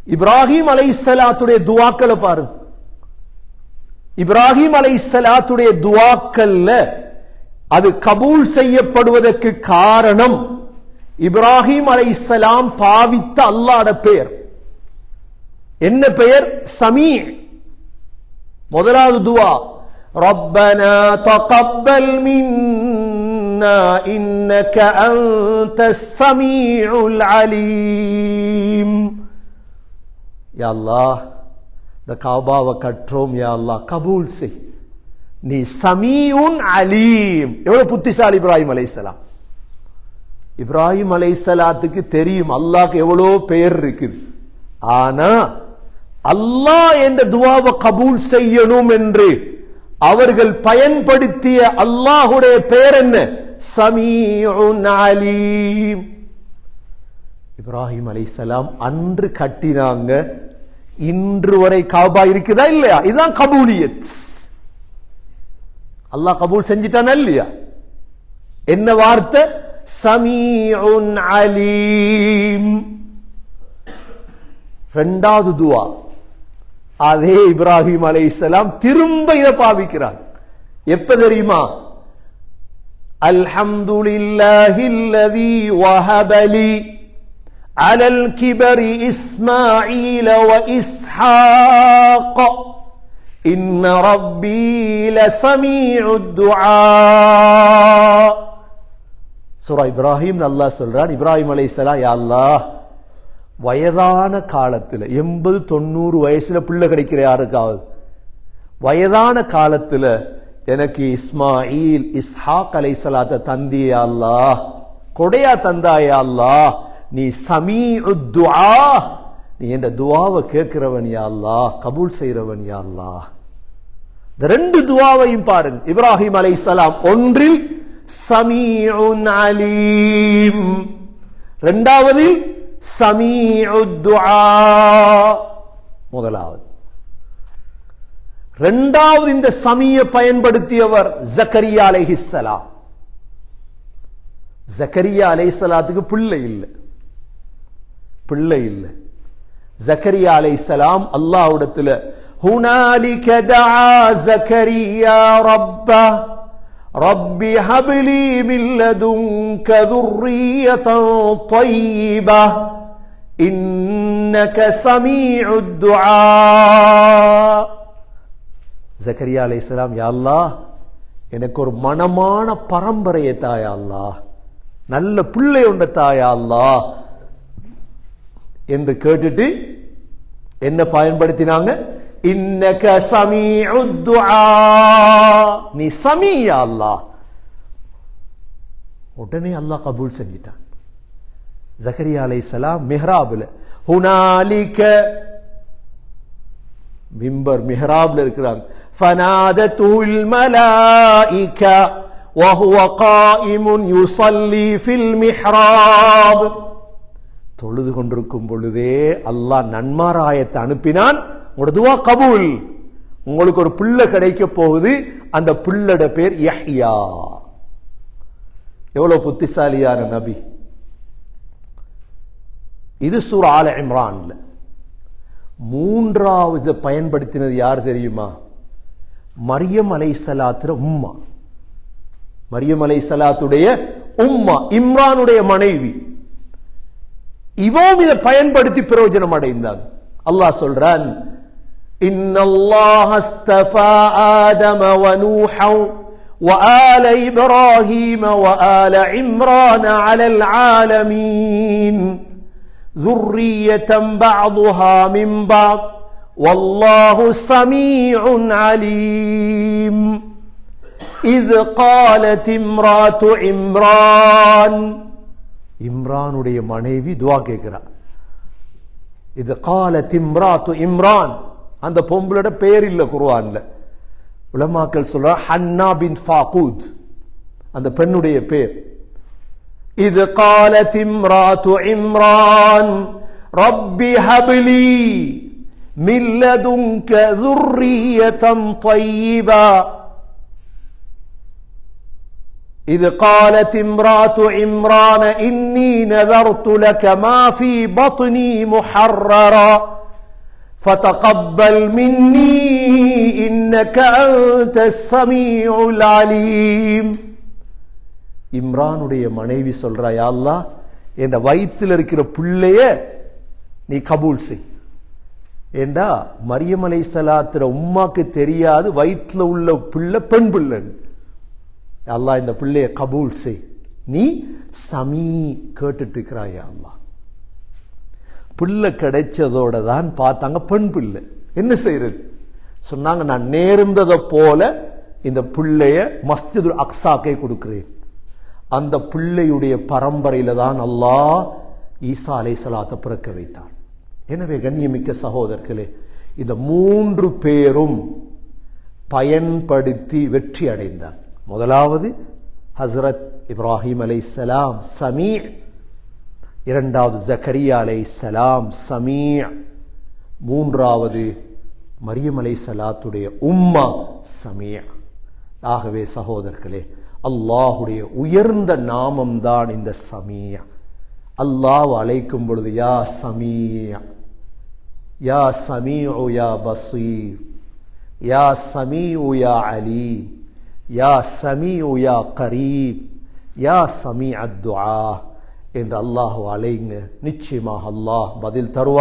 இப்ராஹிம் அலைஹிஸ்ஸலாத்துடைய துஆக்களை பாருங்க. இப்ராஹிம் அலைஹிஸ்ஸலாத்துடைய துஆக்கல்ல அது கபூல் செய்யப்படுவதற்கு காரணம் இப்ராஹிம் அலைஹிஸ்ஸலாம் பாவித்த அல்லாஹ்வுடைய பெயர். என்ன பெயர்? சமீ. முதலாவது துஆ, ரப்பனா தகப்பல் மின்னா இன்னக அன்தஸ் ஸமீஉல் அலீம். யா அல்லாஹ், இந்த காபாவை கற்றோம், யா அல்லாஹ் கபூல் செய், நீ சமீஉன் அலீம். எவ்வளவு புத்திசாலி இப்ராஹிம் அலைஹிஸ்ஸலாம். இப்ராஹிம் அலைஹிஸ்ஸலாத்துக்கு தெரியும் அல்லாஹ்க்கு எவ்வளோ பெயர் இருக்குது. ஆனா அல்லாஹ் என்ற துஆவை கபூல் செய்யணும் என்று அவர்கள் பயன்படுத்திய அல்லாஹ்வுடைய பெயர் என்ன? சமீஉன் அலீம். இப்ராஹிம் அலைஹிஸ்ஸலாம் அன்று கட்டினாங்க, இன்று வரை காபா இருக்குதா இல்லையா? இதுதான் கபூலியத். அல்லாஹ் கபூல் செஞ்சிட்டானா இல்லையா? என்ன வார்த்தை? சமீஉன் அலீம். இரண்டாவது துஆ, அதே இப்ராஹிம் அலைஹிஸ்ஸலாம் திரும்ப இதை பாவிக்கிறார். எப்ப தெரியுமா? அல்ஹம்துலில்லாஹில்லதீ வஹபலி அலல் கிபரி இஸ்மாஈல வ இஸ்ஹாக் இன்ன ரப்பீ லஸமீஉத் துஆ. சூரா இப்ராஹிம் அல்லாஹ் சொல்றான், இப்ராஹிம் அலைஹிஸ்ஸலாம், யா அல்லாஹ் வயதான காலத்துல 80-90 வயசுல பிள்ளை கிடைக்கிற யாருக்காவது வயதான காலத்துல எனக்கு இஸ்மாயில் இஸ்ஹாக் அலைஹிஸ்ஸலாத்தை தந்தியா அல்லாஹ், கொடையா தந்தாயா அல்லாஹ், நீ சமீஉத் துஆ, நீ என்ற துஆவை கேட்கிறவன் யா அல்லாஹ், கபூல் செய்றவன் யா அல்லாஹ். இந்த ரெண்டு துஆவையும் பாருங்க. இப்ராஹிம் அலைஹிஸ்ஸலாம் ஒன்றில் சமீஉன் அலீம், இரண்டாவது சமீஉத் துஆ. முதலாவது. இரண்டாவது இந்த சமீய பயன்படுத்தியவர் ஜக்கரியா அலைஹிஸ்ஸலாம். ஜக்கரியா அலைஹிஸ்ஸலாத்துக்கு பிள்ளை இல்லை. ஜக்கரியா அலைஹிஸ்ஸலாம் அல்லாஹ்விடத்துல ஹுனாலிக தஆ ஜக்கரியா ரப்பா ரப்பி ஹப்லி மின் லதுன்க ذُرِّيَّةً طَيِّبَةً இன்னக சமீஉத் துஆ. ஜக்கரியா அலைஹிஸ்ஸலாம், யா அல்லாஹ் எனக்கு ஒரு மனமான பரம்பரையை தாயா அல்லாஹ், நல்ல பிள்ளை உண்ட தாயா அல்லாஹ் என்று கேட்டுட்டு என்ன பயன்படுத்தினாங்க? இன்னக சமீஉத் துஆ, நீ சமீ யா அல்லாஹ். உடனே அல்லாஹ் கபூல் செஞ்சிட்டான். ஜக்கரியா அலைஹிஸ்ஸலாம் மிஹ்ராப்ல, ஹுனாலிக மிம்பர் மிஹ்ராப்ல இருக்கிறாங்க. ஃபனாதத்துல் மலாயிகா வஹுவ காயிமுன் யுஸல்லி ஃபில் மிஹ்ராப். தொழுது கொண்டிருக்கும் பொழுதே அல்லாஹ் நன்மாராயத்தை அனுப்பினான், உங்களுடைய துஆ கபூல், உங்களுக்கு ஒரு பிள்ளை கிடைக்க போகுது, அந்த பிள்ளோட பேர் யஹ்யா. எவ்வளவு புத்திசாலியான நபி. இது சூரா ஆல இம்ரான்ல. மூன்றாவது பயன்படுத்தினது யார் தெரியுமா? மரியம் அலைஹிஸ்ஸலாத்துடைய உம்மா. மரியம் அலைஹிஸ்ஸலாத்துடைய உம்மா, இம்ரானுடைய மனைவி. இவவும் இதை பயன்படுத்தி பிரயோஜனம் அடைந்தாங்க. அல்லாஹ் சொல்றான், இன்னல்லாஹ அஸ்தஃபா ஆதம வ நூஹன் வ ஆல இப்ராஹீம வ ஆல இம்ரான் அலல் ஆலமீன் ذُرِّيَّةً بَعْضُهَا مِنْ بَعْضٍ وَاللَّهُ سَمِيعٌ عَلِيمٌ إِذْ قَالَتِ امْرَأَةُ عِمْرَانَ. இம்ரானுடைய மனைவி துஆ கேட்கிறார். இது قالت امرأة عمران, அந்த பொம்பளோட பெயர் இல்ல குர்ஆன்ல. உலமாக்கள் சொல்ற ஹன்னா பின் ஃபாகூத் அந்த பெண்ணுடைய பெயர். إذ قالت امرأة عمران رب هب لي من لدنك ذرية طيبة إذ قالت امرأة عمران إني نذرت لك ما في بطني محررا فتقبل مني إنك أنت السميع العليم. இம்ரானுடைய மனைவி சொல்றா, யா அல்லாஹ், என் வயிற்றில் இருக்கிற பிள்ளைய நீ கபூல் செய். ஏண்டா மரியம் அலைஹிஸ்ஸலாத்துற உம்மாக்கு தெரியாது வயிற்றில் உள்ள பிள்ளை பெண் பிள்ளை. அல்லாஹ் இந்த பிள்ளைய கபூல் செய். நீ சமீ கேட்டுட்டு இருக்கிறாய் அல்லாஹ். பிள்ளை கிடைச்சதோட தான் பார்த்தாங்க பெண் பிள்ளை. என்ன செய்யறது சொன்னாங்க, நான் நேர்ந்ததை போல இந்த பிள்ளைய மஸ்ஜிதுல் அக்ஸாக்கை கொடுக்கிறேன். அந்த பிள்ளையுடைய பரம்பரையில தான் அல்லாஹ் ஈசா அலைஹிஸ்ஸலாத்தை பிறக்க வைத்தார். எனவே கண்ணியமிக்க சகோதரர்களே, இந்த 3 பேரும் பயன்படுத்தி வெற்றி அடைந்தார். முதலாவது ஹஸ்ரத் இப்ராஹிம் அலைஹிஸ்ஸலாம் சமீ, இரண்டாவது ஜக்கரியா அலைஹிஸ்ஸலாம் சமீ, மூன்றாவது மரியம் அலைஹிஸ்ஸலாத்துடைய உம்மா சமீ. ஆகவே சகோதரர்களே, அல்லாஹுடைய உயர்ந்த நாமம் தான் இந்த சமீ. அல்லாஹ் அழைக்கும் பொழுது யா சமீ, யா சமீஉ யா பஸீர், யா சமீஉ யா அலீம், யா சமீஉ யா கரீப், யா சமீஅத் துஆ என்று அல்லாஹ் அழைங்க. நிச்சயமாக அல்லாஹ் பதில் தருவார்.